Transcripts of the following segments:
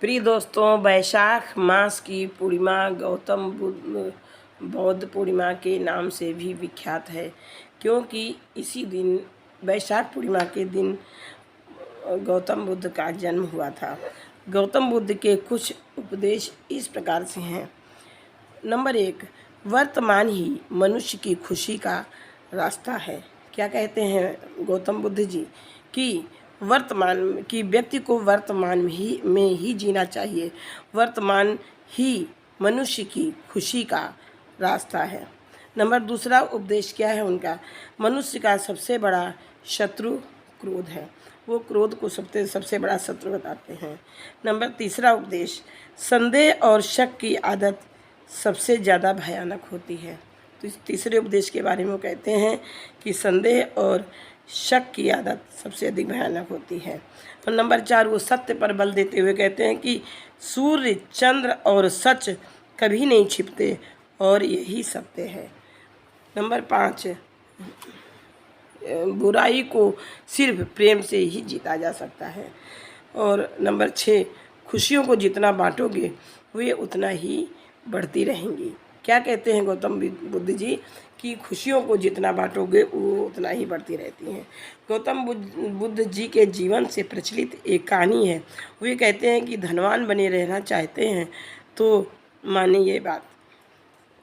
प्रिय दोस्तों, वैशाख मास की पूर्णिमा गौतम बुद्ध बौद्ध पूर्णिमा के नाम से भी विख्यात है, क्योंकि इसी दिन वैशाख पूर्णिमा के दिन गौतम बुद्ध का जन्म हुआ था। गौतम बुद्ध के कुछ उपदेश इस प्रकार से हैं। नंबर 1, वर्तमान ही मनुष्य की खुशी का रास्ता है। क्या कहते हैं गौतम बुद्ध जी कि वर्तमान की व्यक्ति को वर्तमान में ही जीना चाहिए। वर्तमान ही मनुष्य की खुशी का रास्ता है। नंबर 2 उपदेश क्या है उनका? मनुष्य का सबसे बड़ा शत्रु क्रोध है। वो क्रोध को सबसे बड़ा शत्रु बताते हैं। नंबर 3 उपदेश, संदेह और शक की आदत सबसे ज़्यादा भयानक होती है। तो इस तीसरे उपदेश के बारे में वो कहते हैं कि संदेह और शक की आदत सबसे अधिक भयानक होती है। और नंबर 4, वो सत्य पर बल देते हुए कहते हैं कि सूर्य, चंद्र और सच कभी नहीं छिपते और यही सत्य है। नंबर 5, बुराई को सिर्फ प्रेम से ही जीता जा सकता है। और नंबर 6, खुशियों को जितना बांटोगे वे उतना ही बढ़ती रहेंगी। क्या कहते हैं गौतम बुद्ध जी कि खुशियों को जितना बांटोगे वो उतना ही बढ़ती रहती हैं। गौतम बुद्ध जी के जीवन से प्रचलित एक कहानी है। वे कहते हैं कि धनवान बने रहना चाहते हैं तो माने ये बात।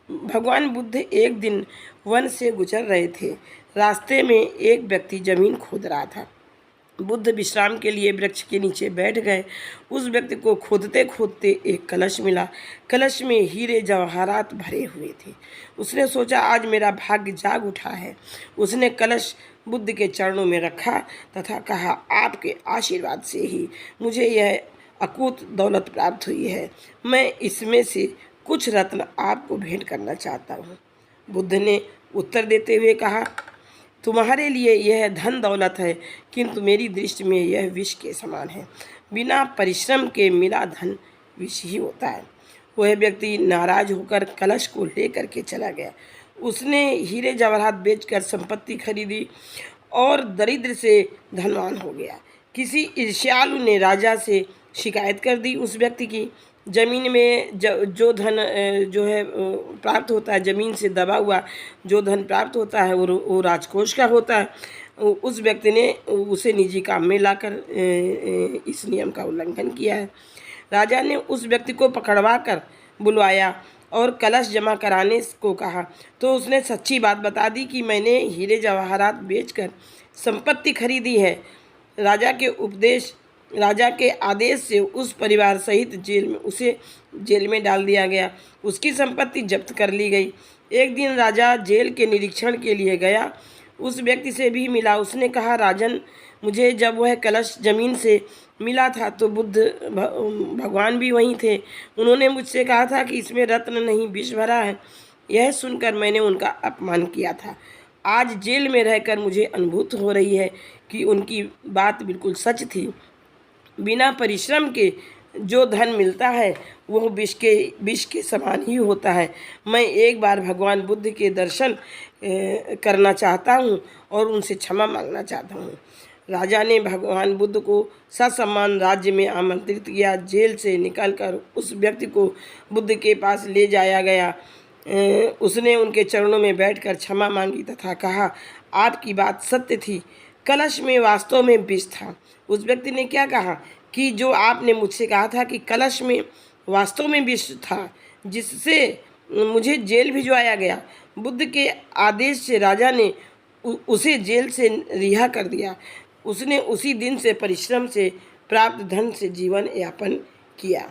भगवान बुद्ध एक दिन वन से गुजर रहे थे। रास्ते में एक व्यक्ति जमीन खोद रहा था। बुद्ध विश्राम के लिए वृक्ष के नीचे बैठ गए। उस व्यक्ति को खोदते खोदते एक कलश मिला। कलश में हीरे जवाहरात भरे हुए थे। उसने सोचा आज मेरा भाग्य जाग उठा है। उसने कलश बुद्ध के चरणों में रखा तथा कहा, आपके आशीर्वाद से ही मुझे यह अकूत दौलत प्राप्त हुई है। मैं इसमें से कुछ रत्न आपको भेंट करना चाहता हूँ। बुद्ध ने उत्तर देते हुए कहा, तुम्हारे लिए यह धन दौलत है, किंतु मेरी दृष्टि में यह विष के समान है। बिना परिश्रम के मिला धन विष ही होता है। वह व्यक्ति नाराज होकर कलश को लेकर के चला गया। उसने हीरे जवाहरात बेचकर संपत्ति खरीदी और दरिद्र से धनवान हो गया। किसी ईर्ष्यालु ने राजा से शिकायत कर दी। उस व्यक्ति की ज़मीन में जो धन जो है प्राप्त होता है, ज़मीन से दबा हुआ जो धन प्राप्त होता है वो राजकोष का होता है। उस व्यक्ति ने उसे निजी काम में लाकर इस नियम का उल्लंघन किया है। राजा ने उस व्यक्ति को पकड़वा कर बुलवाया और कलश जमा कराने को कहा तो उसने सच्ची बात बता दी कि मैंने हीरे जवाहरात बेचकर संपत्ति खरीदी है। राजा के आदेश से उस परिवार सहित उसे जेल में डाल दिया गया। उसकी संपत्ति जब्त कर ली गई। एक दिन राजा जेल के निरीक्षण के लिए गया। उस व्यक्ति से भी मिला। उसने कहा, राजन, मुझे जब वह कलश जमीन से मिला था तो बुद्ध भगवान भी वहीं थे। उन्होंने मुझसे कहा था कि इसमें रत्न नहीं विष भरा है। यह सुनकर मैंने उनका अपमान किया था। आज जेल में रहकर मुझे अनुभूत हो रही है कि उनकी बात बिल्कुल सच थी। बिना परिश्रम के जो धन मिलता है वह विष के समान ही होता है। मैं एक बार भगवान बुद्ध के दर्शन करना चाहता हूँ और उनसे क्षमा मांगना चाहता हूँ। राजा ने भगवान बुद्ध को ससम्मान राज्य में आमंत्रित किया। जेल से निकलकर उस व्यक्ति को बुद्ध के पास ले जाया गया। उसने उनके चरणों में बैठकर क्षमा मांगी तथा कहा, आपकी बात सत्य थी, कलश में वास्तव में विष था। उस व्यक्ति ने क्या कहा कि जो आपने मुझसे कहा था कि कलश में वास्तव में विष था, जिससे मुझे जेल भिजवाया गया। बुद्ध के आदेश से राजा ने उसे जेल से रिहा कर दिया। उसने उसी दिन से परिश्रम से प्राप्त धन से जीवन यापन किया।